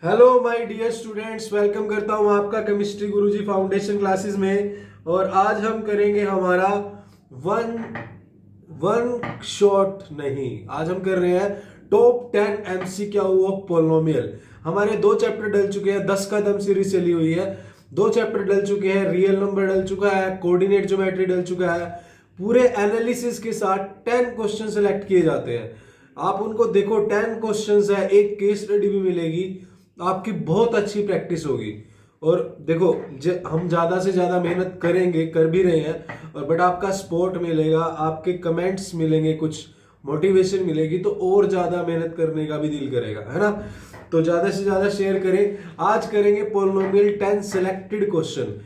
Hello my dear students, welcome करता हूं आपका केमिस्ट्री गुरुजी फाउंडेशन क्लासेस में। और आज हम करेंगे हमारा वन वन शॉट नहीं, आज हम कर रहे हैं टॉप 10 एमसीक्यू ऑफ पॉलिनोमियल। हमारे दो चैप्टर डल चुके हैं, 10 का दम सीरीज चली हुई है। दो चैप्टर डल चुके हैं, रियल नंबर डल चुका है, कोऑर्डिनेट ज्योमेट्री डल चुका है। पूरे एनालिसिस के साथ 10 क्वेश्चन सेलेक्ट किए जाते हैं। आप उनको देखो, 10 क्वेश्चंस है, एक केस स्टडी भी मिलेगी, आपकी बहुत अच्छी प्रैक्टिस होगी। और देखो, हम ज्यादा से ज्यादा मेहनत करेंगे, कर भी रहे हैं, और बट आपका सपोर्ट मिलेगा, आपके कमेंट्स मिलेंगे, कुछ मोटिवेशन मिलेगी, तो और ज्यादा मेहनत करने का भी दिल करेगा, है ना। तो ज्यादा से ज्यादा शेयर करें। आज करेंगे पोलिनोमियल 10 सिलेक्टेड क्वेश्चन।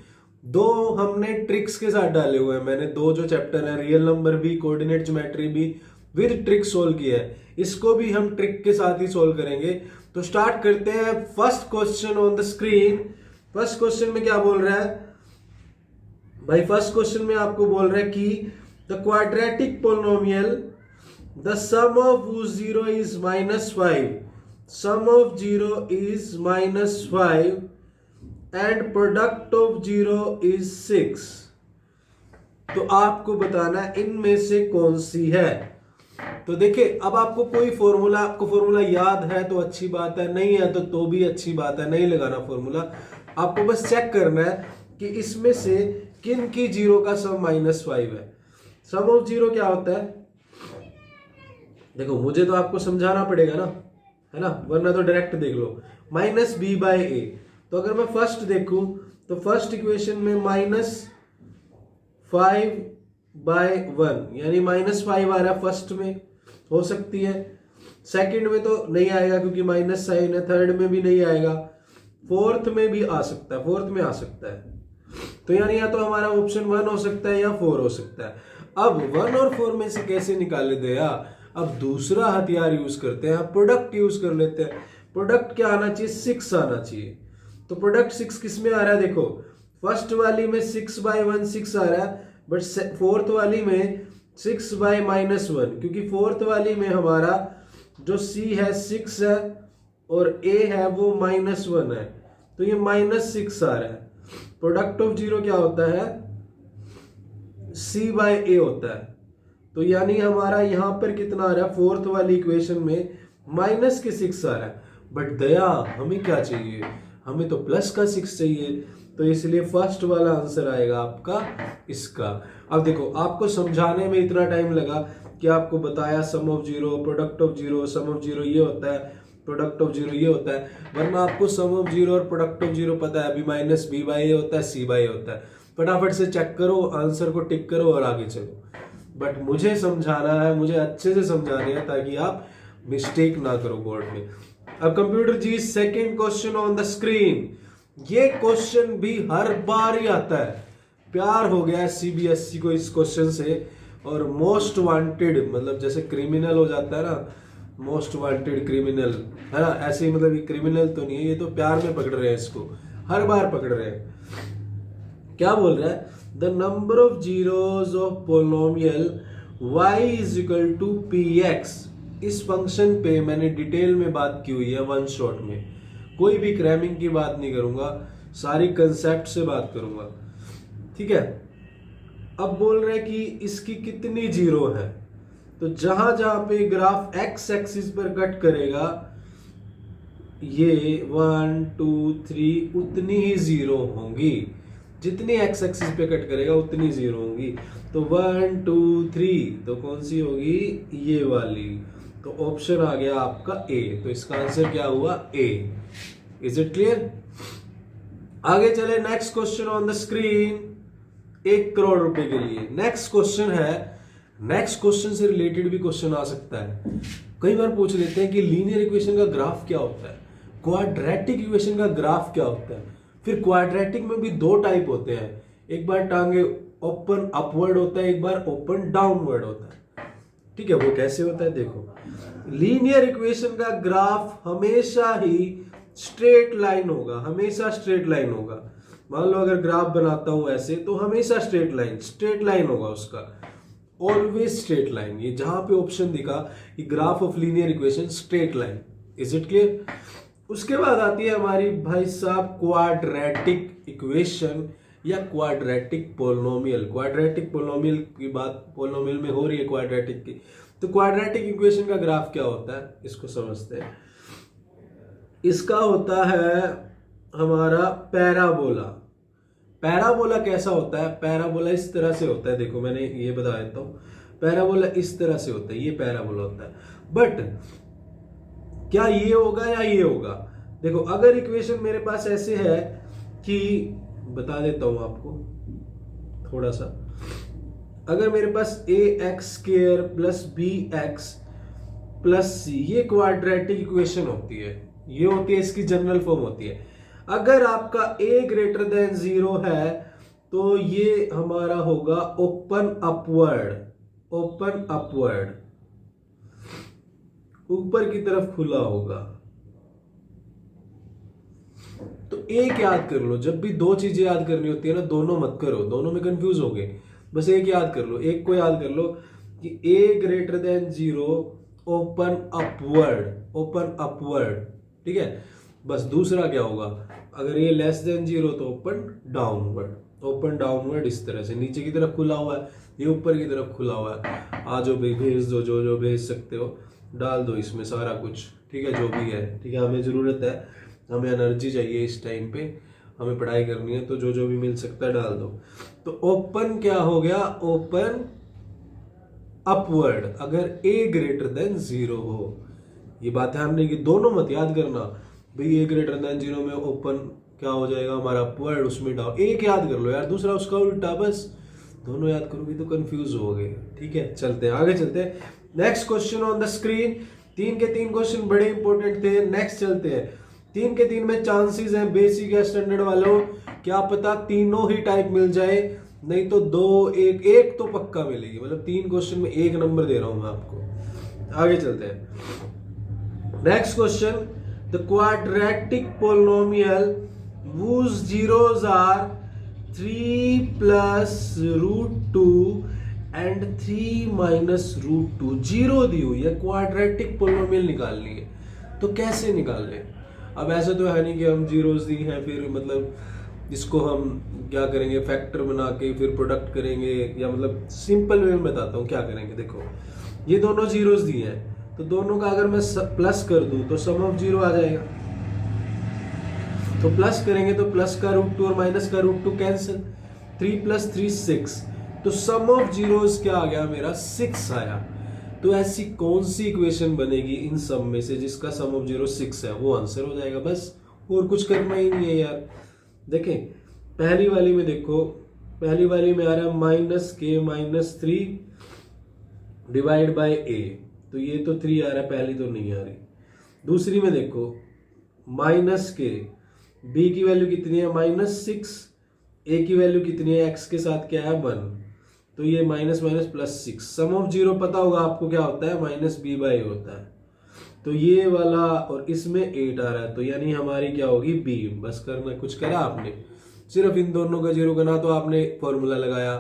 दो हमने ट्रिक्स के साथ डाले हुए हैं, मैंने दो जो चैप्टर है, रियल नंबर भी, कोऑर्डिनेट ज्योमेट्री भी, विद ट्रिक सोल्व किया है। इसको भी हम ट्रिक के साथ ही सोल्व करेंगे। तो स्टार्ट करते हैं। First question on the screen. First question में क्या बोल रहा है भाई? फर्स्ट क्वेश्चन में आपको बोल रहा है कि the quadratic polynomial the sum of zero is -5, sum of zero is -5 and product of zero is 6। तो आपको बताना है इनमें से कौन सी है। तो देखिए, अब आपको कोई फॉर्मूला, आपको फॉर्मूला याद है तो अच्छी बात है, नहीं है तो भी अच्छी बात है, नहीं लगाना फॉर्मूला। आपको बस चेक करना है कि इसमें से किन की जीरो का सम -5 है। सम ऑफ जीरो क्या होता है? देखो, मुझे तो आपको समझाना पड़ेगा ना, है ना, वरना तो डायरेक्ट देख लो। -b/a। तो अगर मैं फर्स्ट देखूं तो फर्स्ट इक्वेशन में -5/1 यानी -5 आ रहा है, फर्स्ट में हो सकती है। सेकंड में तो नहीं आएगा क्योंकि माइनस साइन है। थर्ड में भी नहीं आएगा। फोर्थ में भी आ सकता है, फोर्थ में आ सकता है। तो यानी या तो हमारा ऑप्शन 1 हो सकता है या 4 हो सकता है। अब 1 और 4 में से कैसे निकाले दे यार? अब दूसरा हथियार यूज करते हैं, प्रोडक्ट यूज कर लेते हैं। प्रोडक्ट क्या आना चाहिए? 6 आना चाहिए। तो प्रोडक्ट 6 किस में आ रहा है? देखो, फर्स्ट वाली में 6/1 6 आ रहा है, बट फोर्थ वाली में 6/-1, क्योंकि फोर्थ वाली में हमारा जो c है 6 है और a है वो -1 है, तो ये -6 आ रहा है। प्रोडक्ट ऑफ जीरो क्या होता है? c/a होता है। तो यानी हमारा यहां पर कितना आ रहा है? फोर्थ वाली इक्वेशन में -6 आ रहा है। बट दया, हमें क्या चाहिए? हमें तो +6 चाहिए। तो इसलिए फर्स्ट वाला आंसर आएगा आपका इसका। अब देखो, आपको समझाने में इतना टाइम लगा कि आपको बताया sum of zero, product of zero, sum of zero ये होता है, प्रोडक्ट ऑफ जीरो ये होता है, वरना आपको सम ऑफ जीरो और प्रोडक्ट ऑफ जीरो पता है। अभी -b/a होता है, c/a होता है। फटाफट से चेक करो, आंसर को टिक करो और आगे चलो। बट मुझे समझाना है, मुझे अच्छे से समझाने हैं ताकि आप मिस्टेक ना करो बोर्ड में। अब computer ji, second question on the screen. ये क्वेश्चन भी हर बार ही आता है। प्यार हो गया है सीबीएसई को इस क्वेश्चन से। और मोस्ट वांटेड, मतलब जैसे क्रिमिनल हो जाता है ना, मोस्ट वांटेड क्रिमिनल, है ना, ऐसे ही। मतलब ये क्रिमिनल तो नहीं है, ये तो प्यार में पकड़ रहे हैं इसको, हर बार पकड़ रहे हैं। क्या बोल रहा है? The number of zeros of polynomial y = px। इस फंक्शन पे मैंने डिटेल में बात की हुई है वन शॉट में। कोई भी क्रैमिंग की बात नहीं करूंगा, सारी कंसेप्ट से बात करूंगा, ठीक है। अब बोल रहे हैं कि इसकी कितनी जीरो है। तो जहां जहां पे ग्राफ एक्स एक्सिस पर कट करेगा, ये 1 2 3 उतनी ही जीरो होंगी। जितनी एक्स एक्सिस पे कट करेगा उतनी जीरो होंगी। तो 1 2 3, तो कौन सी होगी? ये वाली। तो ऑप्शन आ गया आपका ए। तो इसका आंसर क्या हुआ? ए। Is it clear? आगे चले, next question on the screen. 1 crore रुपए के लिए नेक्स्ट क्वेश्चन है। नेक्स्ट क्वेश्चन से रिलेटेड भी क्वेश्चन आ सकता है। कई बार पूछ लेते हैं कि लीनियर इक्वेशन का ग्राफ क्या होता है, क्वाड्रेटिक इक्वेशन का ग्राफ क्या होता है। फिर क्वाड्रेटिक में भी दो टाइप होते हैं, एक बार टांगे ओपन अपवर्ड होता है, एक बार ओपन डाउनवर्ड होता है, ठीक है। वो कैसे होता है? देखो, लीनियर इक्वेशन का ग्राफ हमेशा ही स्ट्रेट लाइन होगा, हमेशा स्ट्रेट लाइन होगा। मान लो अगर ग्राफ बनाता हूं ऐसे, तो हमेशा स्ट्रेट लाइन होगा उसका, ऑलवेज स्ट्रेट लाइन। ये जहां पे ऑप्शन दिखा कि graph of linear equation straight line. Is it clear? उसके बाद आती है हमारी भाई साहब क्वाड्रेटिक इक्वेशन या क्वाड्रेटिक पोलिनोमियल। क्वाड्रेटिक पोलिनोमियल की बात पोलिनोमियल में हो रही है क्वाड्रेटिक की। तो क्वाड्रेटिक इक्वेशन का ग्राफ क्या होता है इसको समझते हैं। इसका होता है हमारा पैराबोला। पैराबोला कैसा होता है? पैराबोला इस तरह से होता है, देखो मैंने ये बता देता हूँ। पैराबोला इस तरह से होता है, ये पैराबोला होता है। बट क्या ये होगा या ये होगा? देखो अगर इक्वेशन मेरे पास ऐसे है कि, बता देता हूं आपको थोड़ा सा, अगर मेरे पास a x square plus b x plus c, ये क्वाड्रेटिक इक्वेशन होती है, ये होती है इसकी जनरल फॉर्म होती है। अगर आपका a ग्रेटर देन 0 है तो ये हमारा होगा ओपन अपवर्ड, ओपन अपवर्ड, ऊपर की तरफ खुला होगा। तो एक याद कर लो, जब भी दो चीजें याद करनी होती है ना, दोनों मत करो, दोनों में कंफ्यूज हो गए, बस एक याद कर लो, एक को याद कर लो कि a greater than 0 open upward, open upward, ठीक है। बस दूसरा क्या होगा, अगर ये लेस देन 0 तो ओपन डाउनवर्ड, ओपन डाउनवर्ड इस तरह से, नीचे की तरफ खुला हुआ है, ये ऊपर की तरफ खुला हुआ है। आज जो भी भेज दो, जो जो भेज सकते हो डाल दो इसमें सारा कुछ, ठीक है, जो भी है, ठीक है। हमें ज़रूरत है, हमें एनर्जी चाहिए इस टाइम पे, हमें पढ़ाई करनी है, तो जो जो भी मिल सकता है डाल दो। तो ओपन क्या हो गया, ओपन अपवर्ड, अगर a ग्रेटर देन 0 हो। ये बात ध्यान रखिए, दोनों मत याद करना भाई, a ग्रेटर देन 0 में ओपन क्या हो जाएगा हमारा अपवर्ड, उसमें डाउन, एक याद कर लो यार, दूसरा उसका उल्टा, बस दोनों याद करोगे तो कंफ्यूज हो गए, ठीक है। चलते हैं आगे, चलते हैं next question on the screen. 3 के 3 क्वेश्चन बड़े इंपॉर्टेंट थे। नेक्स्ट चलते हैं, 3 के 3 में चांसेस हैं बेसिक या स्टैंडर्ड वालों, क्या पता तीनों ही टाइप मिल जाए, नहीं तो 2 1 1 तो पक्का मिलेगी, मतलब 3 क्वेश्चन में 1 नंबर दे रहा हूं मैं आपको। आगे चलते हैं next question, the quadratic polynomial whose zeros are 3 plus root 2 and 3 minus root 2, zero दी हुई है, क्वाड्रेटिक पोलिनोमियल निकालनी है। तो कैसे निकालने? अब ऐसा तो है नहीं कि हम जीरोस दी हैं फिर मतलब इसको हम क्या करेंगे, फैक्टर बना के फिर प्रोडक्ट करेंगे, या मतलब सिंपल वे में बताता हूँ क्या करेंगे। देखो ये दोनों जीरोस दी हैं, तो दोनों का अगर मैं प्लस कर दूं तो सम ऑफ जीरो आ जाएगा। तो प्लस करेंगे तो प्लस का रूट 2 और माइनस का रूट 2 कैंसिल, 3 प्लस 3 6, तो सम ऑफ जीरोस क्या आ गया मेरा, 6 आया। तो ऐसी कौन सी इक्वेशन बनेगी इन सब में से जिसका सम ऑफ जीरो 6 है, वो आंसर हो जाएगा, बस और कुछ करना ही नहीं है यार। देखें पहली वाली में, देखो पहली वाली में आ रहा है माइनस के माइनस 3 डिवाइड बाय ए, तो ये तो 3 आ रहा है, पहली तो नहीं आ रही। दूसरी में देखो माइनस के, बी की वैल्यू कितनी है -6, ए की वैल्यू कितनी है, एक्स के साथ क्या है 1, तो ये minus minus plus 6, sum of zero पता होगा आपको क्या होता है, -b/a होता है। तो ये वाला और इसमें 8 आ रहा है, तो यानी हमारी क्या होगी b। बस करना, कुछ करा आपने, सिर्फ इन दोनों का जीरो करना, तो आपने फॉर्मूला लगाया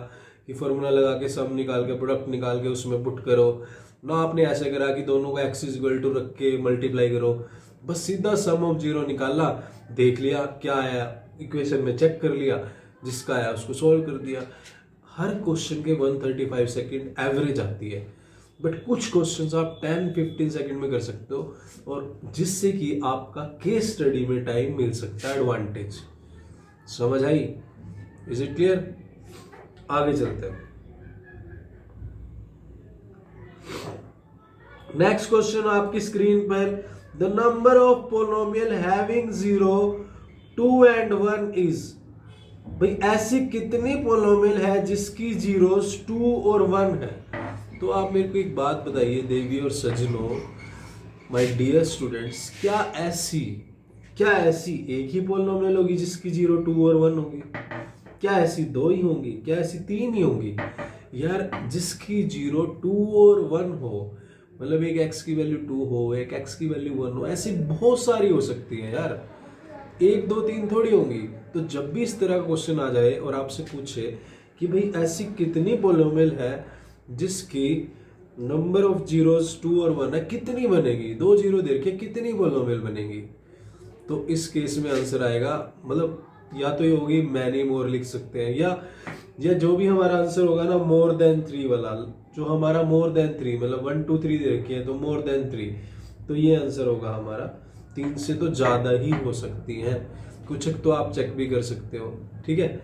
कि फॉर्मूला लगा के सम निकाल के प्रोडक्ट निकाल के उसमें पुट करो ना, आपने ऐसे करा कि दोनों का x = रख के मल्टीप्लाई करो, बस सीधा सम ऑफ जीरो निकाला, देख लिया क्या आया, इक्वेशन में चेक कर लिया, जिसका आया उसको सॉल्व कर दिया। हर क्वेश्चन के 135 सेकंड एवरेज आती है, बट कुछ क्वेश्चंस आप 10-15 सेकंड में कर सकते हो, और जिससे कि आपका केस स्टडी में टाइम मिल सकता है, एडवांटेज। समझ आई? Is it clear? आगे चलते हैं। नेक्स्ट क्वेश्चन आपकी स्क्रीन पर, the number of polynomial having 0, 2 and 1 is. भाई ऐसी कितनी पोलिनोमियल है जिसकी जीरोस 2 और 1 है? तो आप मेरे को एक बात बताइए देवी और सज्जनों, माय डियर स्टूडेंट्स, क्या ऐसी एक ही पोलिनोमियल होगी जिसकी 0, 2 और 1 होगी? क्या ऐसी 2 ही होंगी? क्या ऐसी 3 ही होंगी? यार जिसकी 0, 2 और 1 हो, मतलब एक x की वैल्यू 2 हो, एक x की वैल्यू 1 हो, ऐसी बहुत सारी हो सकती है यार, 1 2 3 थोड़ी होंगी। तो जब भी इस तरह का क्वेश्चन आ जाए और आपसे पूछे कि भाई ऐसी कितनी पोलिनोमियल है जिसकी नंबर ऑफ जीरोस 2 और 1 है, कितनी बनेगी, 2 जीरो दे के कितनी पोलिनोमियल बनेगी, तो इस केस में आंसर आएगा, मतलब या तो ये होगी मैनी मोर लिख सकते हैं, या जो भी हमारा आंसर होगा ना मोर देन 3 वाला, जो हमारा मोर देन 3 मतलब 1 2 3 दे रखी है तो मोर देन 3, तो ये आंसर होगा हमारा। 3 से तो ज्यादा ही हो सकती हैं, कुछ तो आप चेक भी कर सकते हो। ठीक है,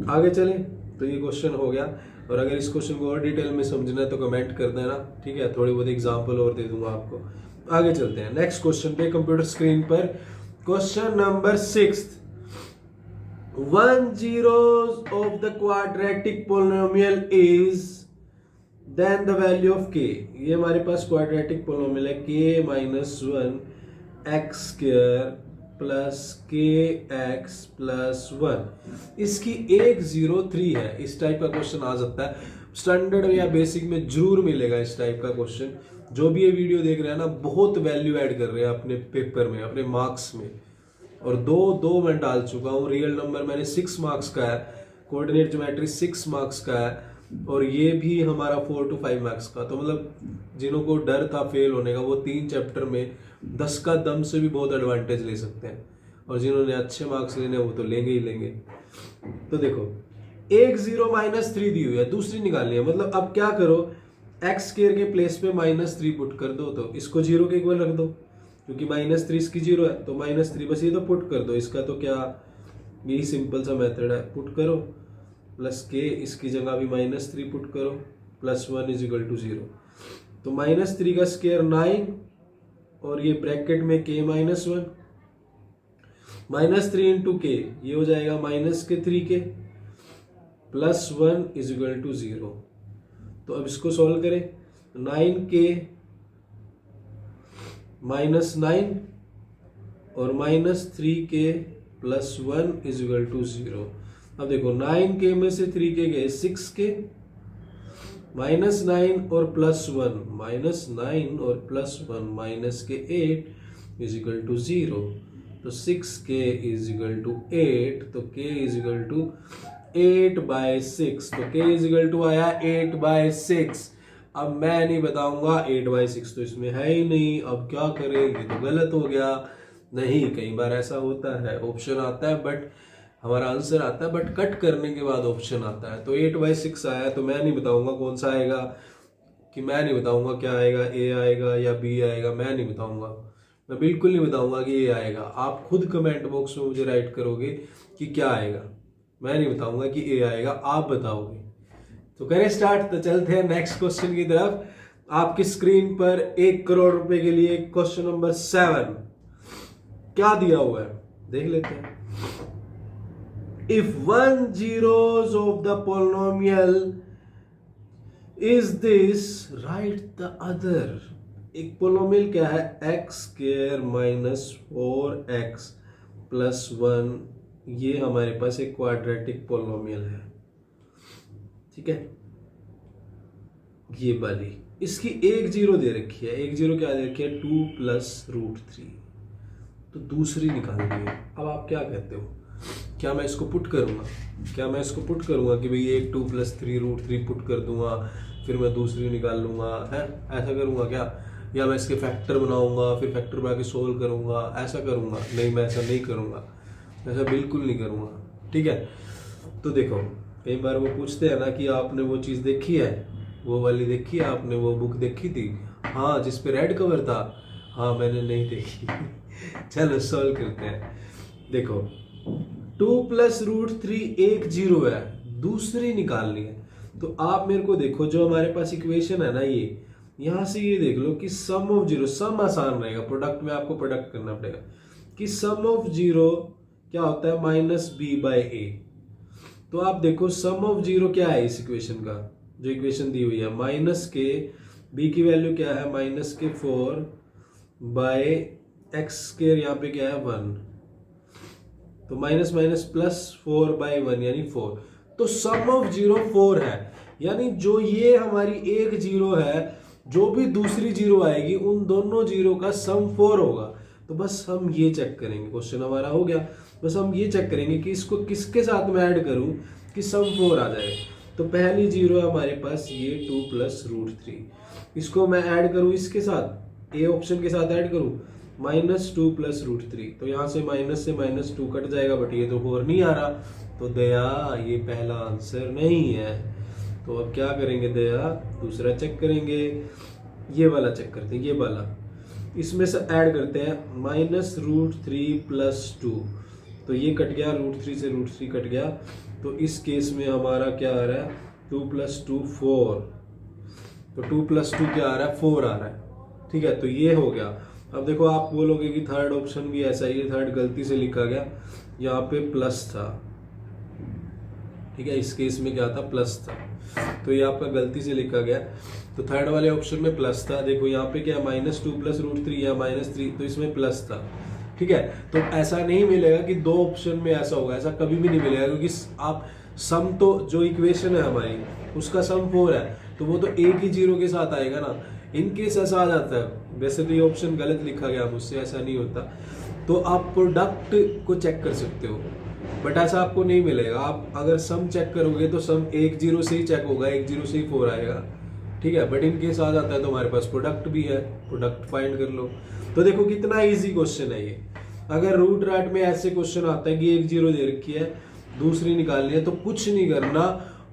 आगे चले। तो ये क्वेश्चन हो गया, और अगर इस क्वेश्चन को और डिटेल में समझना है तो कमेंट कर देना। ठीक है, थोड़ी बहुत एग्जांपल और दे दूंगा आपको। आगे चलते हैं नेक्स्ट क्वेश्चन पे कंप्यूटर स्क्रीन पर। Question number 6, 1 zeros of the quadratic polynomial is then the value of k। ये हमारे पास क्वाड्रेटिक पोलिनोमियल है k minus 1 x square plus के एक्स प्लस 1। इसकी 103 है। इस टाइप का क्वेश्चन आ सकता है, स्टैंडर्ड या बेसिक में जरूर मिलेगा इस टाइप का क्वेश्चन। जो भी ये वीडियो देख रहे हैं ना, बहुत वैल्यू ऐड कर रहे हैं अपने पेपर में, अपने मार्क्स में। और दो मैं डाल चुका हूँ। रियल नंबर मैंने 6 मार्क्स का है, कोऑर्डिनेट ज्योमेट्री 6 मार्क्स का है, और ये भी हमारा 4 to 5 मार्क्स का। तो मतलब जिन्हों को डर था फेल होने का, वो 3 चैप्टर में 10 का दम से भी बहुत एडवांटेज ले सकते हैं, और जिन्होंने अच्छे मार्क्स लेने वो तो लेंगे ही लेंगे। तो देखो 1 0 माइनस 3 दी हुई है, दूसरी निकालनी है। मतलब अब क्या करो, एक्स स्क्वायर के प्लेस पे -3 पुट कर दो, तो इसको 0 के इक्वल रख दो, क्योंकि -3 इसकी 0 है, तो -3 बस ये तो पुट कर दो। इसका तो क्या, यही सिंपल सा मेथड है, पुट करो प्लस के, इसकी जगह भी -3 पुट करो, प्लस 1 इज इक्वल टू 0। तो -3 का स्क्वायर 9, और ये ब्रैकेट में k माइनस 1, -3 इंटू के, ये हो जाएगा -3k plus 1 is equal to 0। तो अब इसको सॉल्व करें, 9k माइनस 9 और -3k plus 1 is equal to 0। अब देखो 9k में से 3k गए 6k, -9 और प्लस 1, -9 और प्लस 1 माइनस के 8 इज इक्वल टू 0। तो 6k इज इक्वल टू 8, तो k इज इक्वल टू 8/6। तो k इज इक्वल टू आया 8/6। अब मैं नहीं बताऊंगा 8/6 तो इसमें है ही नहीं, अब क्या करें, ये तो गलत हो गया। नहीं, कई बार ऐसा होता है, ऑप्शन आता है बट हमारा आंसर आता है, बट कट करने के बाद ऑप्शन आता है। तो 8/6 आया, तो मैं नहीं बताऊंगा कौन सा आएगा, कि मैं नहीं बताऊंगा क्या आएगा, ए आएगा या बी आएगा, मैं नहीं बताऊंगा, मैं बिल्कुल नहीं बताऊंगा कि ये आएगा। आप खुद कमेंट बॉक्स में मुझे राइट करोगे कि क्या आएगा, मैं नहीं बताऊंगा कि ए आएगा, आप बताओगे। तो करें स्टार्ट, तो चलते हैं नेक्स्ट क्वेश्चन की तरफ। आपकी स्क्रीन पर 1 करोड़ रुपए के लिए क्वेश्चन नंबर 7 क्या दिया हुआ है, देख लेते हैं। If 1 zeros of the polynomial is this, write the other। एक पोलिनोमियल क्या है, x square minus 4x plus 1, ये हमारे पास एक क्वाड्रेटिक पोलिनोमियल है। ठीक है, ये वाली, इसकी 1 0 दे रखी है। 1 0 क्या दे रखी है, 2 + √3। तो दूसरी निकालनी है। अब आप क्या कहते हो, क्या मैं इसको पुट करूंगा, कि भाई 1 2 + 3 √3 पुट कर दूंगा, फिर मैं दूसरी निकाल लूंगा, है ऐसा करूंगा क्या, या मैं इसके फैक्टर बनाऊंगा फिर फैक्टर बना के सोल्व करूंगा, ऐसा करूंगा? नहीं, मैं ऐसा नहीं करूंगा, ऐसा बिल्कुल नहीं करूंगा। ठीक है, तो देखो कई बार वो पूछते हैं ना कि आपने वो चीज़ देखी है, वो वाली देखी है आपने, वो बुक देखी थी, हाँ जिस पे रेड कवर था, हाँ मैंने नहीं देखी। चलो सॉल्व करते हैं। देखो 2 + √3 1 0 है, दूसरी निकालनी है। तो आप मेरे को देखो, जो हमारे पास इक्वेशन है ना, ये यहां से ये देख लो कि सम ऑफ 0, सम आसान रहेगा, प्रोडक्ट में आपको प्रोडक्ट करना पड़ेगा, कि सम ऑफ 0 क्या होता है, -b/a। तो आप देखो सम ऑफ 0 क्या है इस इक्वेशन का, जो इक्वेशन दी हुई है, -k, b की वैल्यू क्या है, -4/x², यहाँ पे क्या है 1, तो माइनस माइनस प्लस 4/1 यानी 4। तो सम ऑफ 0 4 है, यानी जो ये हमारी 1 0 है, जो भी दूसरी 0 आएगी, उन दोनों 0 का सम 4 होगा। तो बस हम ये चेक करेंगे, क्वेश्चन हमारा हो गया। बस हम ये चेक करेंगे कि इसको किसके साथ में ऐड करूं कि सम 4 आ जाए। तो पहली 0 है हमारे पास ये 2 + √3, इसको मैं ऐड करूं इसके साथ, ए ऑप्शन के साथ ऐड करूं, -2 प्लस √3, तो यहाँ से माइनस से -2 कट जाएगा, बट ये तो 4 नहीं आ रहा, तो दया ये पहला आंसर नहीं है। तो अब क्या करेंगे दया, दूसरा चेक करेंगे, ये वाला चेक करते हैं, ये वाला, इसमें से ऐड करते हैं -√3 प्लस 2, तो ये कट गया, √3 से √3 कट गया, तो इस केस में हमारा क्या आ रहा है, 2 + 2 4, तो 2 + 2 क्या आ रहा है, 4 आ रहा है। ठीक है, तो ये हो गया। अब देखो आप बोलोगे कि थर्ड ऑप्शन भी ऐसा ही है, थर्ड गलती से लिखा गया, यहाँ पे प्लस था। ठीक है, इस केस में क्या था, प्लस था, तो ये आपका गलती से लिखा गया, तो थर्ड वाले ऑप्शन में प्लस था। देखो यहाँ पे क्या, -2 + √3 या -3, तो इसमें प्लस था। ठीक है, तो ऐसा नहीं मिलेगा कि दो ऑप्शन में ऐसा होगा, ऐसा कभी भी नहीं मिलेगा, क्योंकि आप सम तो जो इक्वेशन है हमारी उसका सम 4 है, तो वो तो एक ही जीरो के साथ आएगा ना। इनकेस ऐसा आ जाता है, वैसे तो ये ऑप्शन गलत लिखा गया मुझसे, ऐसा नहीं होता, तो आप प्रोडक्ट को चेक कर सकते हो, बट ऐसा आपको नहीं मिलेगा। आप अगर सम चेक करोगे तो सम एक जीरो से ही चेक होगा, एक जीरो से ही 4 आएगा। ठीक है, बट इनकेस आ जाता है तो हमारे पास प्रोडक्ट भी है, प्रोडक्ट फाइंड कर लो। तो देखो कितना इजी क्वेश्चन है ये। अगर रूट रैट में ऐसे क्वेश्चन आता है कि एक जीरो दे रखी है, दूसरी निकालनी है, तो कुछ नहीं करना,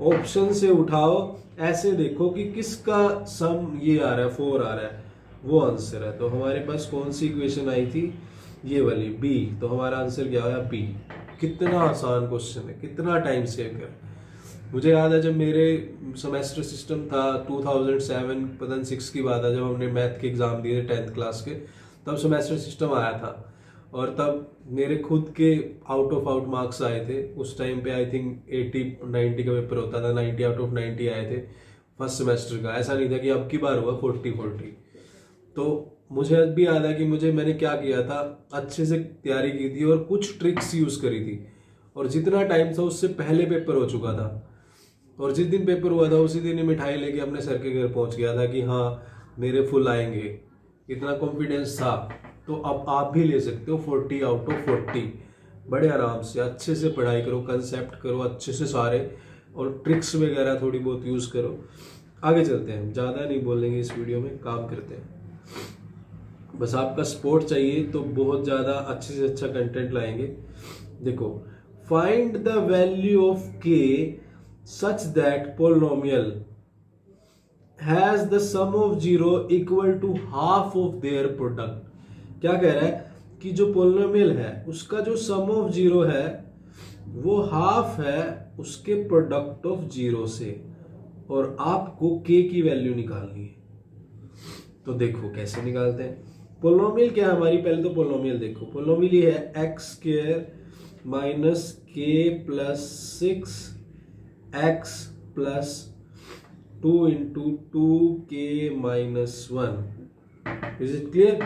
ऑप्शन से उठाओ, ऐसे देखो कि किसका सम ये आ रहा है, 4 आ रहा है, वो आंसर है। तो हमारे पास कौन सी इक्वेशन आई थी, ये वाली बी, तो हमारा आंसर क्या आया, बी। कितना आसान क्वेश्चन है, कितना टाइम सेव कर। मुझे याद है जब मेरे सेमेस्टर सिस्टम था 2007 पता नहीं 6 की बात है, जब हमने मैथ के एग्जाम दिए थे 10th क्लास के, तब सेमेस्टर सिस्टम आया था, और तब मेरे खुद के आउट ऑफ आउट मार्क्स आए थे। उस टाइम पे आई थिंक 80-90 का पेपर होता था, 90 आउट ऑफ 90 आए थे फर्स्ट सेमेस्टर का। ऐसा नहीं था कि अब की बार हुआ 40-40। तो मुझे अब भी याद है कि मैंने क्या किया था, अच्छे से तैयारी की थी और कुछ ट्रिक्स यूज करी थी, और जितना टाइम था उससे पहले पेपर हो चुका था, और जिस दिन पेपर हुआ था उसी दिन ही मिठाई लेके अपने सर के घर पहुंच गया था कि हाँ मेरे फुल आएंगे, इतना कॉन्फिडेंस था। तो अब आप भी ले सकते हो 40 आउट ऑफ 40, बड़े आराम से, अच्छे से पढ़ाई करो, कंसेप्ट करो अच्छे से सारे, और ट्रिक्स वगैरह थोड़ी बहुत यूज़ करो। आगे चलते हैं, ज़्यादा नहीं बोलेंगे इस वीडियो में, काम करते हैं। बस आपका सपोर्ट चाहिए तो बहुत ज़्यादा अच्छे से अच्छा कंटेंट लाएंगे। देखो, फाइंड द वैल्यू ऑफ के such that polynomial has the sum of zero equal to half of their product। क्या कह रहा है कि जो पोलिनोमियल है उसका जो सम ऑफ जीरो है वो हाफ है उसके प्रोडक्ट ऑफ जीरो से, और आपको के की वैल्यू निकालनी है। तो देखो कैसे निकालते हैं। पोलिनोमियल क्या है हमारी, पहले तो पोलिनोमियल देखो, पोलिनोमियल ये है x² माइनस के plus 6 x plus 2 into 2k minus 1। Is it clear?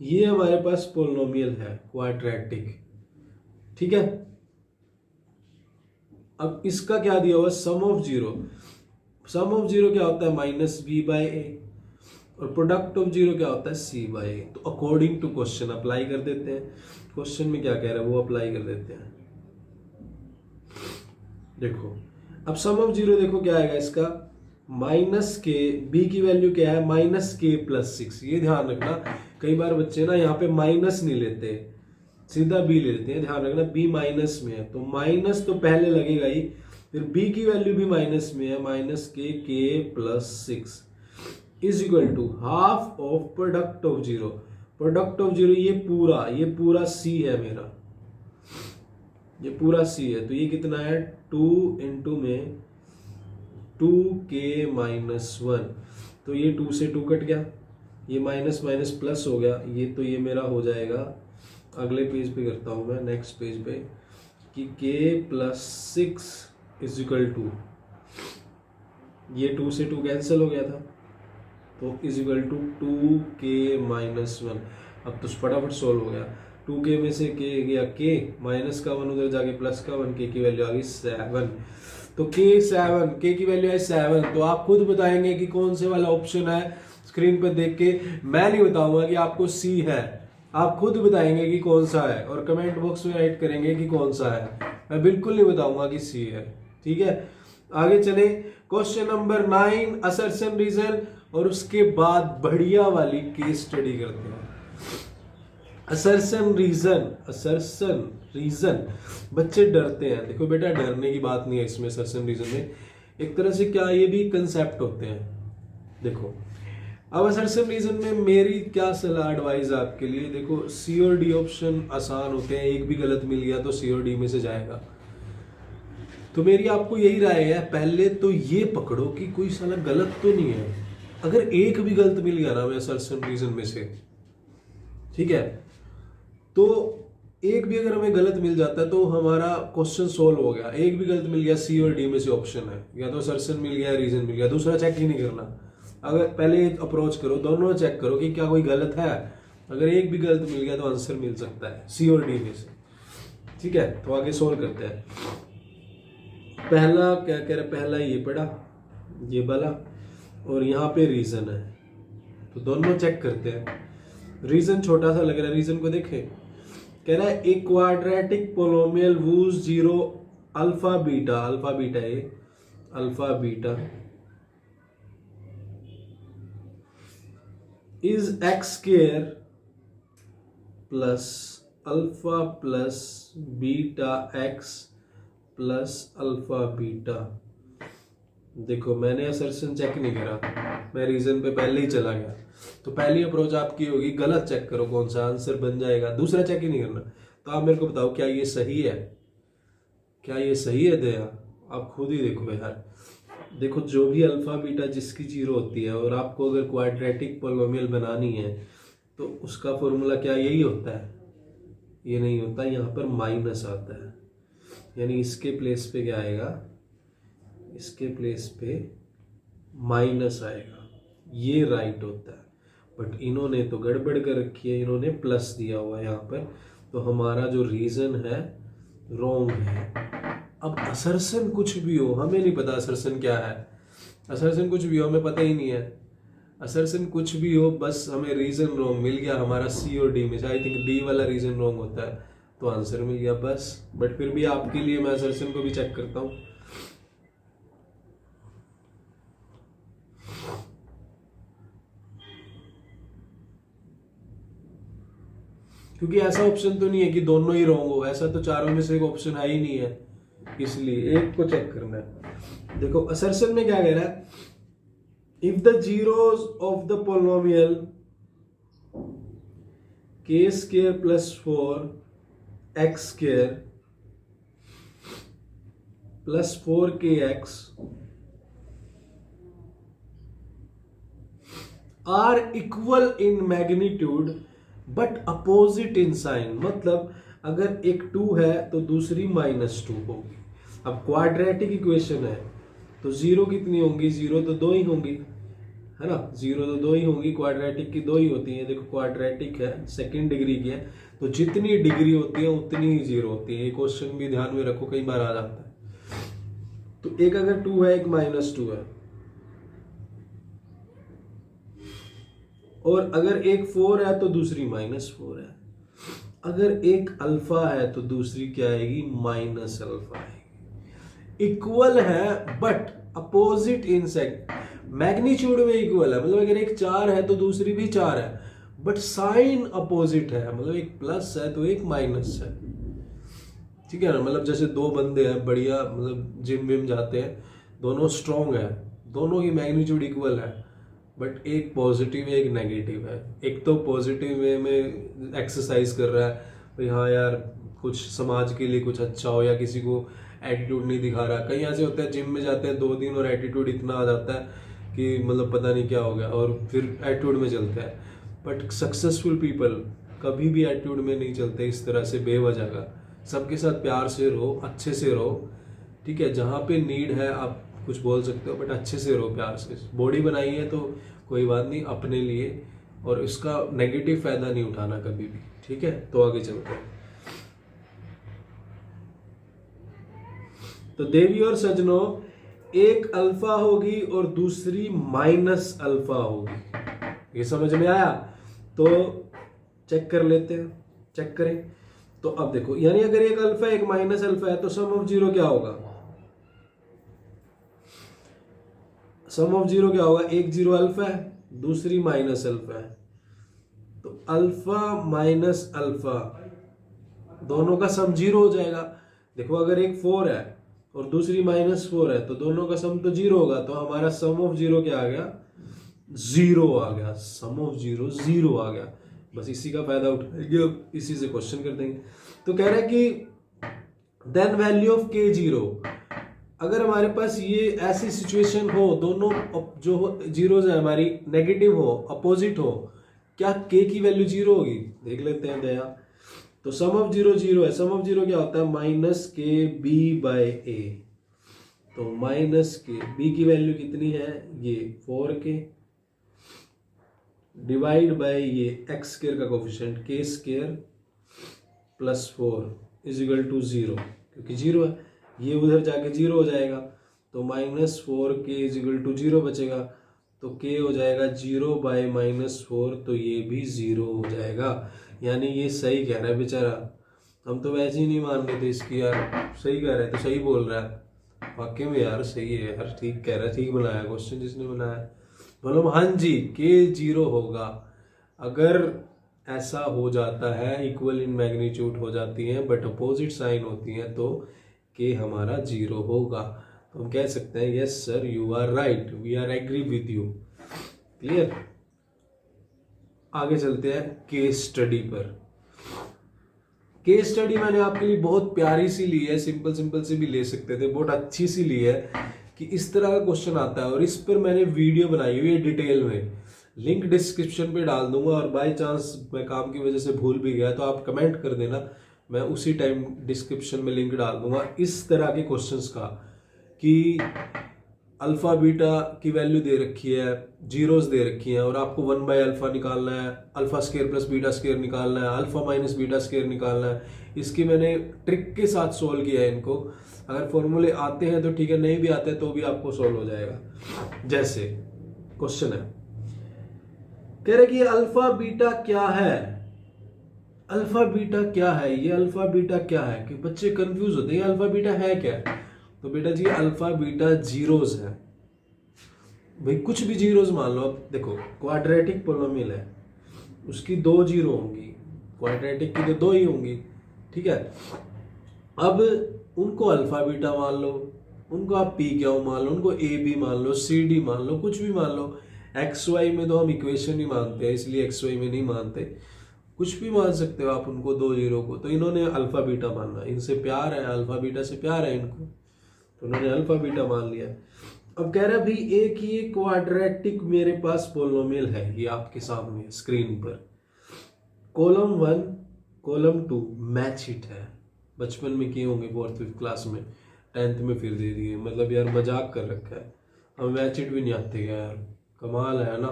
ये हमारे पास पोलिनोमियल है क्वाड्रेटिक। ठीक है, अब इसका क्या दिया हुआ, sum of zero. Sum of zero क्या होता है, -b/a, और प्रोडक्ट ऑफ जीरो क्या होता है, c/a। तो अकॉर्डिंग टू क्वेश्चन अप्लाई कर देते हैं, क्वेश्चन में क्या कह रहा है वो अप्लाई कर देते हैं। देखो अब सम ऑफ जीरो देखो क्या आएगा इसका, -k, b की वैल्यू क्या है, -k + 6। ये ध्यान रखना, कई बार बच्चे ना यहाँ पे माइनस नहीं लेते, सीधा b ले लेते हैं। ध्यान रखना b माइनस में है तो माइनस तो पहले लगेगा ही, फिर b की वैल्यू भी माइनस में है, -k + 6 is equal to half of product of zero. Product of zero ये पूरा c है मेरा, ये पूरा c है, तो ये कितना है, 2 इंटू में 2k माइनस 1, तो ये 2 से 2 कट गया, ये माइनस माइनस प्लस हो गया, ये तो ये मेरा हो जाएगा, अगले पेज पे करता हूं मैं, नेक्स्ट पेज पे, कि k + 6 इज इक्वल टू, ये 2 से 2 कैंसिल हो गया था, तो is equal to 2k minus 1। अब तो फटाफट सोल्व हो गया, 2k में से k गया k, माइनस का 1 उधर जाके प्लस का 1, k की वैल्यू आ गई 7। तो k की वैल्यू है 7। तो आप खुद बताएंगे कि कौन से वाला ऑप्शन है, स्क्रीन पर देख के। मैं नहीं बताऊंगा कि आपको c है, आप खुद बताएंगे कि कौन सा है, और कमेंट बॉक्स में राइट करेंगे कि कौन सा है। मैं बिल्कुल नहीं बताऊंगा कि c है। ठीक है, आगे चले। क्वेश्चन नंबर 9, असर्शन रीजन और उसके बाद बढ़िया वाली केस स्टडी करते हैं। असर्शन रीजन बच्चे डरते हैं। देखो बेटा, डरने की बात नहीं है इसमें। असर्शन रीजन में एक तरह से क्या, ये भी कंसेप्ट होते हैं। देखो अब असर्शन रीजन में मेरी क्या सलाह एडवाइस आपके लिए, देखो सी और डी ऑप्शन आसान होते हैं, एक भी गलत मिल गया तो सी और डी में से जाएगा। तो मेरी आपको यही राय है, पहले तो ये पकड़ो कि कोई साला गलत तो नहीं है। अगर एक भी गलत मिल गया ना मैं असर्शन रीजन में से, ठीक है, तो एक भी अगर हमें गलत मिल जाता है तो हमारा क्वेश्चन सोल्व हो गया। एक भी गलत मिल गया, सी और डी में से ऑप्शन है, या तो असर्शन मिल गया, रीजन मिल गया, दूसरा चेक ही नहीं करना। अगर पहले अप्रोच करो, दोनों चेक करो कि क्या कोई गलत है। अगर एक भी गलत मिल गया तो आंसर मिल सकता है सी और डी में से, ठीक है। तो आगे सोल्व करते हैं। पहला क्या कह रहा है, पहला ये पढ़ा, ये वाला, और यहाँ पे रीजन है, तो दोनों चेक करते हैं। रीजन छोटा सा लग रहा है, रीजन को देखें। कह रहा है a quadratic पोलोमियल whose zero alpha beta is x square plus alpha plus beta x plus alpha beta. देखो मैंने असर्शन चेक नहीं करा, मैं रीजन पे पहले ही चला गया। तो पहली अप्रोच आपकी होगी गलत चेक करो कौन सा आंसर बन जाएगा, दूसरा चेक ही नहीं करना। तो आप मेरे को बताओ क्या ये सही है, क्या ये सही है दया? आप खुद ही देखो यार। देखो जो भी अल्फा बीटा जिसकी जीरो होती है, और आपको अगर क्वाड्रेटिक पोलोमियल बनानी है तो उसका फॉर्मूला क्या यही होता है? ये नहीं होता, यहाँ पर माइनस आता है। यानी इसके प्लेस पे क्या आएगा, इसके प्लेस पे माइनस आएगा, ये राइट होता है। बट इन्होंने तो गड़बड़ कर रखी है, इन्होंने प्लस दिया हुआ है यहाँ पर, तो हमारा जो रीजन है रॉन्ग है। अब असर्शन कुछ भी हो, हमें नहीं पता असर्शन क्या है, असर्शन कुछ भी हो हमें पता ही नहीं है। असर्शन कुछ भी हो, बस हमें रीजन रॉन्ग मिल गया हमारा सी और डी में से। आई थिंक डी वाला रीजन रॉन्ग होता है, तो आंसर मिल गया बस। बट फिर भी आपके लिए मैं असर्शन को भी चेक करता हूँ। क्योंकि ऐसा ऑप्शन तो नहीं है कि दोनों ही रॉन्ग हो, ऐसा तो चारों में से एक ऑप्शन है ही नहीं है, इसलिए एक को चेक करना है। देखो असर्शन में क्या कह रहा है, if the zeros of the polynomial k square plus 4 x square plus 4kx are equal in magnitude but opposite in sign. मतलब अगर एक 2 है तो दूसरी -2 होगी। अब क्वाड्रेटिक इक्वेशन है तो जीरो कितनी होंगी, जीरो तो 2 ही होंगी, है ना, जीरो तो 2 ही होंगी, क्वाड्रेटिक की 2 ही होती है। देखो क्वाड्रेटिक है, सेकंड डिग्री की है, तो जितनी डिग्री होती है उतनी ही जीरो होती है। ये क्वेश्चन भी ध्यान में रखो, कई बार आ जाता है। तो एक अगर 2 है, एक -2 है, और अगर एक 4 है तो दूसरी -4 है। अगर एक अल्फा है तो दूसरी क्या आएगी, माइनस अल्फा आएगी। इक्वल है बट अपोजिट इन सेक, मैग्नीट्यूड में इक्वल है, मतलब अगर एक 4 है तो दूसरी भी 4 है, बट साइन अपोजिट है, मतलब एक प्लस है तो एक माइनस है। ठीक है ना, मतलब जैसे दो बंदे हैं बढ़िया, मतलब जिम विम जाते हैं, दोनों स्ट्रॉन्ग है, दोनों की मैग्नीट्यूड इक्वल है, बट एक पॉजिटिव है एक नेगेटिव है। एक तो पॉजिटिव वे में एक्सरसाइज कर रहा है, भाई हाँ यार कुछ समाज के लिए कुछ अच्छा हो, या किसी को एटीट्यूड नहीं दिखा रहा। कई ऐसे होते हैं जिम में जाते हैं 2 दिन और एटीट्यूड इतना आ जाता है कि मतलब पता नहीं क्या हो गया, और फिर एटीट्यूड में चलता है। बट सक्सेसफुल पीपल कभी भी एटीट्यूड में नहीं चलते इस तरह से बेवजह का। सबके साथ प्यार से रहो, अच्छे से रहो, ठीक है। जहाँ पे नीड है आप कुछ बोल सकते हो, बट अच्छे से रहो, प्यार से। बॉडी बनाई है तो कोई बात नहीं अपने लिए, और इसका नेगेटिव फायदा नहीं उठाना कभी भी, ठीक है। तो आगे चलते हैं। तो देवी और सजनों, एक अल्फा होगी और दूसरी माइनस अल्फा होगी, ये समझ में आया? तो चेक कर लेते हैं, चेक करें। तो अब देखो, यानी अगर एक अल्फा एक माइनस अल्फा है तो सम ऑफ जीरो क्या होगा, सम ऑफ जीरो क्या होगा, एक जीरो अल्फा है, दूसरी माइनस अल्फा है, तो अल्फा माइनस अल्फा दोनों का सम जीरो हो जाएगा। देखो अगर एक 4 है और दूसरी -4 है तो दोनों का सम तो जीरो होगा, तो हमारा सम ऑफ जीरो क्या आ गया, जीरो आ गया, सम ऑफ जीरो जीरो आ गया। बस इसी का फायदा उठाएंगे, अब इसी से क्वेश्चन कर देंगे। तो कह रहा है कि देन वैल्यू ऑफ के जीरो, अगर हमारे पास ये ऐसी सिचुएशन हो, दोनों जो जीरोज है हमारी नेगेटिव हो, अपोजिट हो, क्या के की वैल्यू जीरो होगी, देख लेते हैं दया। तो सम ऑफ जीरो जीरो है, सम ऑफ जीरो क्या होता है, माइनस के बी बाय ए। तो माइनस के बी की वैल्यू कितनी है, ये 4k डिवाइड बाय ये एक्स स्क्वायर का कोफिशिएंट के square plus 4 is equal to 0, क्योंकि जीरो है, ये उधर जाके जीरो हो जाएगा, तो -4k इज इक्वल टू 0 बचेगा, तो k हो जाएगा 0 बाय -4, तो ये भी 0 हो जाएगा। यानी ये सही कह रहा है बेचारा, हम तो वैसे ही नहीं मान रहे थे इसकी यार, सही कह रहा है, तो सही बोल रहा है, वाकई में यार सही है यार, ठीक कह रहा है, ठीक बनाया क्वेश्चन जिसने बनाया। मतलब हाँ जी, के जीरो होगा। अगर ऐसा हो जाता है, इक्वल इन मैग्नीट्यूड हो जाती हैं बट अपोजिट साइन होती हैं, तो के हमारा जीरो होगा। तो हम कह सकते हैं yes sir you are right, we are agree with you. Clear. आगे चलते हैं केस स्टडी पर। केस स्टडी मैंने आपके लिए बहुत प्यारी सी ली है, सिंपल सिंपल सी भी ले सकते थे, बहुत अच्छी सी ली है कि इस तरह का क्वेश्चन आता है, और इस पर मैंने वीडियो बनाई हुई है डिटेल में, लिंक डिस्क्रिप्शन पे डाल दूंगा, और बाय चांस मैं काम की वजह से भूल भी गया तो आप कमेंट कर देना, मैं उसी टाइम डिस्क्रिप्शन में लिंक डाल दूंगा इस तरह के क्वेश्चंस का, कि अल्फा बीटा की वैल्यू दे रखी है, जीरोस दे रखी हैं, और आपको 1 बाय अल्फा निकालना है, alpha square plus beta square निकालना है, अल्फा माइनस बीटा स्क्वायर निकालना है। इसकी मैंने ट्रिक के साथ सोल्व किया है इनको, अगर फॉर्मूले आते हैं तो ठीक है, नहीं भी आते तो भी आपको सोल्व हो जाएगा। जैसे क्वेश्चन है, कह रहे कि अल्फा बीटा क्या है, अल्फा बीटा क्या है, ये अल्फा बीटा क्या है, कि बच्चे कंफ्यूज होते हैं अल्फा बीटा है क्या। तो बेटा जी अल्फा बीटा जीरोस है, भाई कुछ भी जीरोस मान लो। अब देखो क्वाड्रेटिक पोलिनोमियल है, उसकी 2 जीरो होंगी, क्वाड्रेटिक की तो 2 ही होंगी, ठीक है। अब उनको अल्फा बीटा मान लो, उनको आप पी क्यू मान लो, उनको ए बी मान लो, सी डी मान लो, कुछ भी मान लो। एक्स वाई में तो हम इक्वेशन ही मानते हैं, इसलिए एक्स वाई में नहीं मानते, कुछ भी मान सकते हो आप उनको 2 जीरो को। तो इन्होंने अल्फा बीटा मानना, इनसे प्यार है, अल्फा बीटा से प्यार है इनको, तो उन्होंने अल्फा बीटा मान लिया। अब कह रहा है भाई एक ये क्वाड्रेटिक मेरे पास पोलिनोमियल है, ये आपके सामने स्क्रीन पर, कॉलम 1 कॉलम 2 मैच इट है। बचपन में किए होंगे 4th 5th क्लास में, 10th में फिर दे दिए, मतलब यार मजाक कर रखा है, हम मैच इट भी नहीं आते यार, कमाल है ना।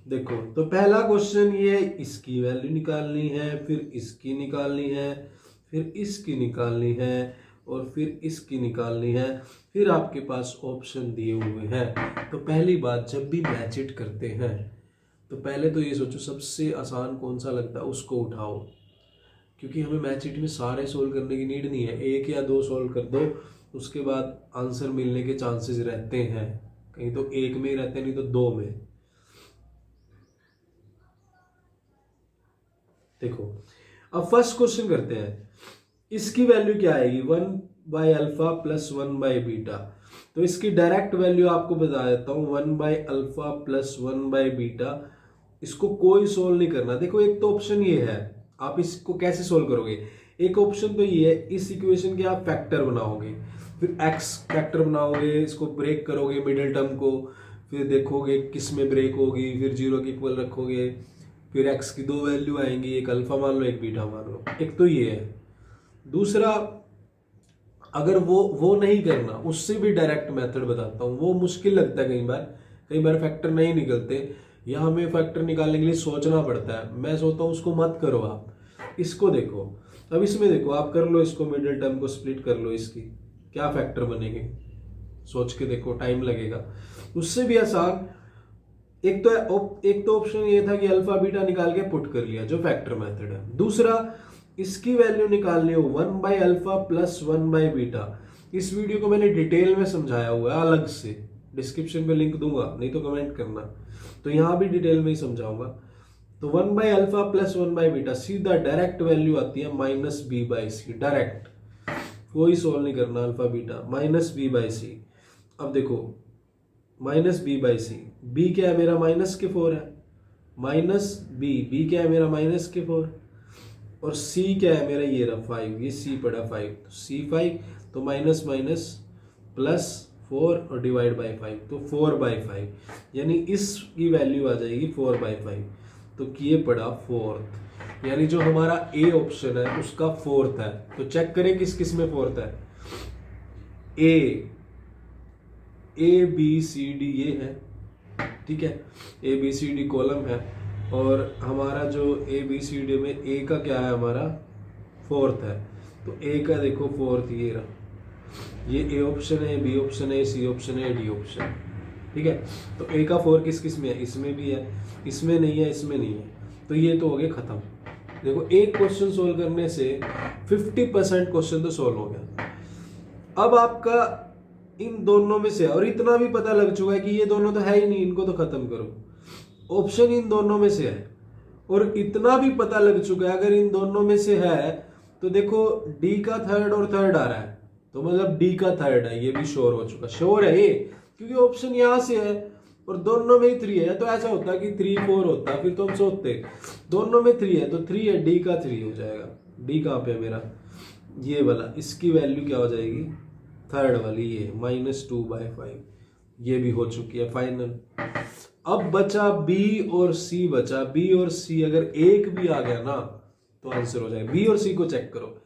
देखो तो पहला क्वेश्चन ये, इसकी वैल्यू निकालनी है, फिर इसकी निकालनी है, फिर इसकी निकालनी है, और फिर इसकी निकालनी है, फिर आपके पास ऑप्शन दिए हुए हैं। तो पहली बात, जब भी मैच इट करते हैं तो पहले तो ये सोचो सबसे आसान कौन सा लगता है उसको उठाओ, क्योंकि हमें मैच इट में सारे सोल्व करने की नीड नहीं है, 1 या 2 सोल्व कर दो, उसके बाद आंसर मिलने के चांसेस रहते हैं, कहीं तो 1 में ही रहते हैं, नहीं तो 2 में। देखो अब फर्स्ट क्वेश्चन करते हैं, इसकी वैल्यू क्या आएगी, 1 by alpha plus 1 by beta. तो इसकी डायरेक्ट वैल्यू आपको बता देता हूं, 1 by alpha plus 1 by beta. इसको कोई सोल्व नहीं करना। देखो एक तो ऑप्शन ये है, आप इसको कैसे सोल्व करोगे, एक ऑप्शन तो ये है, इस इक्वेशन के आप फैक्टर बनाओगे, फिर एक्स फैक्टर बनाओगे, इसको ब्रेक करोगे मिडिल टर्म को, फिर देखोगे किस में ब्रेक होगी, फिर 0 के इक्वल रखोगे, फिर एक्स की 2 वैल्यू आएंगी, एक अल्फा मान लो एक बीटा मान लो। एक तो ये है। दूसरा, अगर वो नहीं करना, उससे भी डायरेक्ट मेथड बताता हूँ, वो मुश्किल लगता है कई बार फैक्टर नहीं निकलते, या हमें फैक्टर निकालने के लिए सोचना पड़ता है। मैं सोचता हूँ उसको मत करो, आप इसको देखो। अब इसमें देखो, आप कर लो इसको, मिडिल टर्म को स्प्लिट कर लो, इसकी क्या फैक्टर बनेंगे सोच के देखो, टाइम लगेगा। उससे भी आसान एक तो ऑप्शन ये था कि अल्फा बीटा निकाल के पुट कर लिया, जो फैक्टर मेथड है। दूसरा, इसकी वैल्यू निकालनी हो 1 by alpha plus 1 by beta. इस वीडियो को मैंने डिटेल में समझाया हुआ है अलग से, डिस्क्रिप्शन में लिंक दूंगा, नहीं तो कमेंट करना। तो यहाँ भी डिटेल में ही समझाऊंगा। तो 1/α प्लस 1/β सीधा डायरेक्ट वैल्यू आती है -b/c, डायरेक्ट, कोई सोल्व नहीं करना अल्फा बीटा, -b/c। अब देखो -b/c, b क्या है मेरा -4 है, -b क्या है मेरा -4, और c क्या है मेरा, ये रहा 5, ये c पड़ा 5, तो c5, तो माइनस माइनस प्लस 4 और डिवाइड बाय 5, तो 4/5, यानी इसकी वैल्यू आ जाएगी 4/5। तो किए पड़ा फोर्थ, यानी जो हमारा ए ऑप्शन है उसका फोर्थ है। तो चेक करें किस किस में फोर्थ है। ए बी सी डी ये है, ठीक है, A B C D column है, और हमारा जो ए बी सी डी में ए का क्या है, हमारा फोर्थ है। तो ए का देखो फोर्थ ये रहा, ये ए ऑप्शन है, बी ऑप्शन है, सी ऑप्शन है, डी ऑप्शन, ठीक है। तो ए का 4 किस किस में है, इसमें भी है, इसमें नहीं है, इसमें नहीं है। तो ये तो हो गए खत्म। देखो एक क्वेश्चन सोल्व करने से 50% क्वेश्चन तो सोल्व हो गया। अब आपका इन दोनों में से, और इतना भी पता लग चुका है कि ये दोनों तो है ही नहीं, इनको तो खत्म करो। ऑप्शन इन दोनों में से है, और इतना भी पता लग चुका है अगर इन दोनों में से है तो देखो डी का थर्ड और थर्ड आ रहा है, तो मतलब डी का थर्ड है, ये भी श्योर हो चुका, श्योर है ये, क्योंकि ऑप्शन यहां से है और दोनों में ही 3 है। तो ऐसा होता कि 3 4 होता, फिर तो हम सोचते दोनों में 3 है, तो 3 है, डी का 3 हो जाएगा। डी कहाँ पे है मेरा, ये वाला, इसकी वैल्यू क्या हो जाएगी, थर्ड वाली, ये -2/5, ये भी हो चुकी है फाइनल। अब बचा बी और सी बचा, बी और सी अगर एक भी आ गया ना तो आंसर हो जाएगा। बी और सी को चेक करो,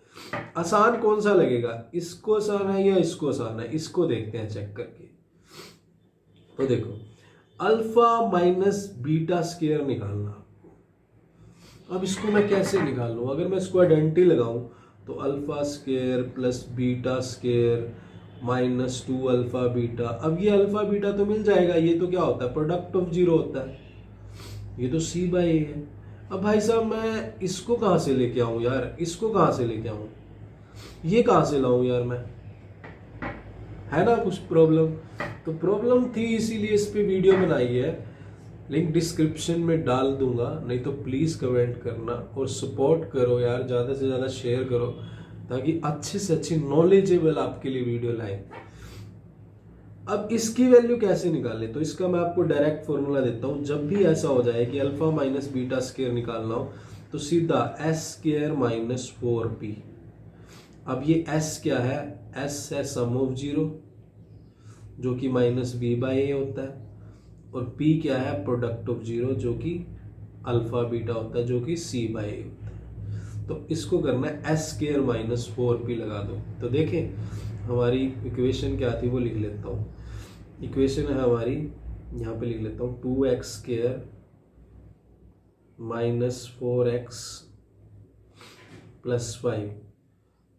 आसान कौन सा लगेगा, इसको आसान है या इसको आसान है, इसको देखते हैं चेक करके। तो देखो अल्फा माइनस बीटा स्क्वायर निकालना आपको। अब इसको मैं कैसे निकाल लूं, अगर मैं इसको आइडेंटिटी लगाऊं तो alpha square plus beta square -2 alpha beta. अब ये अल्फा बीटा तो मिल जाएगा, ये तो क्या होता है, प्रोडक्ट ऑफ जीरो होता है, ये तो c/a है। अब भाई साहब मैं इसको कहां से लेके आऊं यार, इसको कहां से लेके आऊं, ये कहां से लाऊं यार मैं, है ना कुछ प्रॉब्लम। तो प्रॉब्लम थी, इसीलिए इस पे वीडियो बनाई है, लिंक डिस्क्रिप्शन में डाल दूंगा, नहीं तो प्लीज कमेंट करना और सपोर्ट करो यार, ज्यादा से ज्यादा शेयर करो, ताकि अच्छे से अच्छी नॉलेजेबल आपके लिए वीडियो लाए। अब इसकी वैल्यू कैसे निकालें, तो इसका मैं आपको डायरेक्ट फॉर्मूला देता हूं। जब भी ऐसा हो जाए कि अल्फा माइनस बीटा स्क्वायर निकालना हो तो सीधा s² - 4p। अब ये s क्या है, s है सम ऑफ जीरो जो कि -b/a होता है, और p क्या है, प्रोडक्ट ऑफ जीरो जो कि अल्फा बीटा होता है, जो कि c/a होता है। तो इसको करना है s² - 4p लगा दो। तो देखें हमारी इक्वेशन क्या थी वो लिख लेता हूँ। इक्वेशन है हमारी, यहाँ पे लिख लेता हूँ, 2x² - 4x + 5।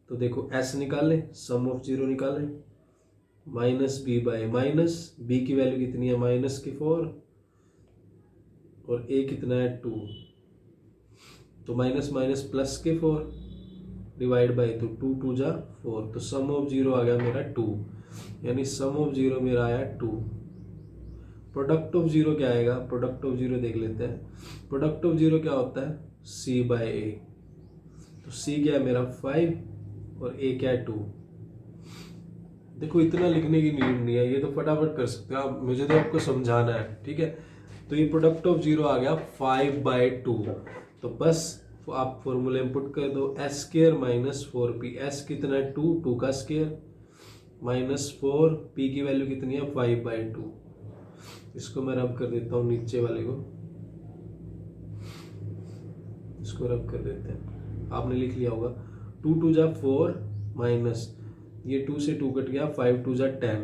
तो देखो s निकालें, सम ऑफ जीरो निकालें, -b/a, b की वैल्यू कितनी है, -4, और a कितना है 2, तो --+4 डिवाइड बाय, तो 2 2 जा 4, तो सम ऑफ जीरो आ गया मेरा 2, यानी सम ऑफ जीरो मेरा आया 2। प्रोडक्ट ऑफ जीरो क्या आएगा, प्रोडक्ट ऑफ जीरो देख लेते हैं। प्रोडक्ट ऑफ जीरो क्या होता है, c/a। तो c क्या है मेरा 5 और a क्या है 2। देखो इतना लिखने की नीड नहीं है, ये तो फटाफट कर सकते हो आप, मुझे तो आपको समझाना है, ठीक है। तो ये प्रोडक्ट ऑफ जीरो आ गया 5/2। तो बस आप फॉर्मूला इंपुट कर दो, s² - 4p, s कितना है 2, 2 का स्क्वायर -4, p की वैल्यू कितनी है 5/2। इसको मैं रब कर देता हूँ, नीचे वाले को इसको रब कर देते हैं, आपने लिख लिया होगा। 2 2 जा 4 माइनस, ये 2 से 2 कट गया, 5 2 जा 10,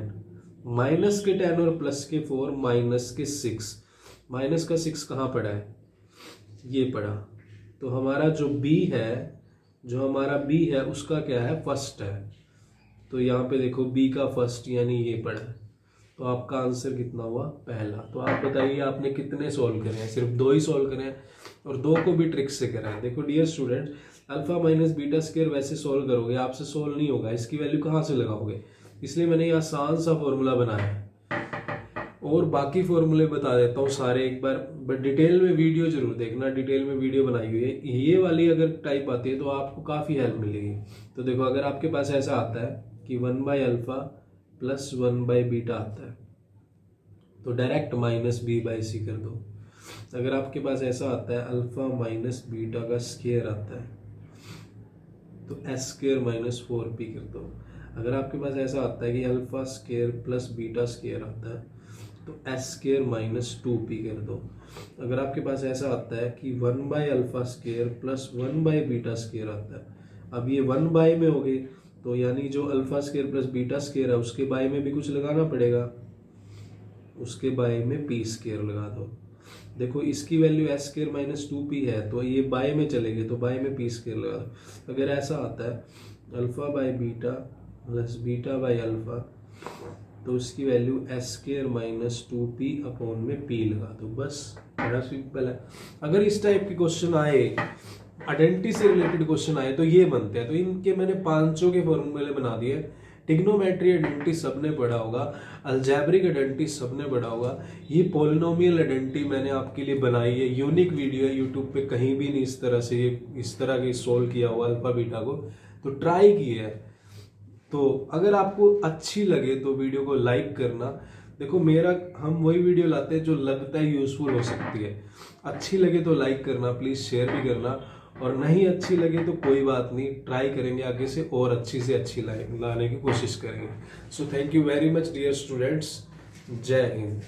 माइनस के 10 और प्लस के 4, माइनस के 6, माइनस का 6 कहाँ पड़ा है, ये पड़ा। तो हमारा जो b है उसका क्या है, फर्स्ट है। तो यहाँ पे देखो b का फर्स्ट यानी ये पड़ा है, तो आपका आंसर कितना हुआ, पहला। तो आप बताइए आपने कितने सॉल्व करे हैं, सिर्फ 2 ही सॉल्व करे हैं, और 2 को भी ट्रिक से करा है। देखो dear student, alpha minus beta square वैसे सॉल्व करोगे आपसे सॉल्व नहीं होगा, इसकी वैल्यू कहाँ से लगाओगे, इसलिए मैंने ये आसान सा फॉर्मूला बनाया है। और बाकी फॉर्मूले बता देता हूँ सारे एक बार, बट डिटेल में वीडियो जरूर देखना, डिटेल में वीडियो बनाई हुई है। ये वाली अगर टाइप आती है तो आपको काफ़ी हेल्प मिलेगी। तो देखो अगर आपके पास ऐसा आता है कि 1/अल्फा प्लस 1/बीटा आता है तो डायरेक्ट -b/c कर दो। अगर आपके पास ऐसा आता है अल्फा माइनस बीटा का स्क्वायर आता है तो s² - 4p कर दो। अगर आपके पास ऐसा आता है कि alpha square plus beta square आता है तो s² - 2p कर दो। अगर आपके पास ऐसा आता है कि 1/अल्फा स्क्वायर प्लस 1/बीटा स्क्वायर आता है, अब ये 1 में हो गए तो यानी जो alpha square plus beta square है उसके बाय में भी कुछ लगाना पड़ेगा, उसके बाय में p² लगा दो। देखो इसकी वैल्यू s² - 2p है तो ये बाय में चलेंगे तो बाय में p² लगा दो। अगर ऐसा आता है alpha by beta plus beta by alpha तो उसकी वैल्यू s² - 2p अपॉन में p लगा दो। बस बड़ा सिंपल है। अगर इस टाइप के क्वेश्चन आए, आइडेंटिटी से रिलेटेड क्वेश्चन आए तो ये बनते हैं। तो इनके मैंने 500 के फॉर्मूले बना दिए। ट्रिग्नोमेट्री आइडेंटिटी सबने पढ़ा होगा, अलजेब्रिक आइडेंटिटी सबने पढ़ा होगा, ये पॉलिनोमियल आइडेंटिटी मैंने आपके लिए बनाई है। यूनिक वीडियो है, यूट्यूब पे कहीं भी नहीं इस तरह से इस तरह के सोल्व किया हुआ अल्फा बीटा को, तो ट्राई किया है। तो अगर आपको अच्छी लगे तो वीडियो को लाइक करना। देखो हम वही वीडियो लाते हैं जो लगता है यूजफुल हो सकती है। अच्छी लगे तो लाइक करना, प्लीज शेयर भी करना, और नहीं अच्छी लगे तो कोई बात नहीं, ट्राई करेंगे आगे से और अच्छी से अच्छी लाने की कोशिश करेंगे। So thank you very much dear students, जय हिंद।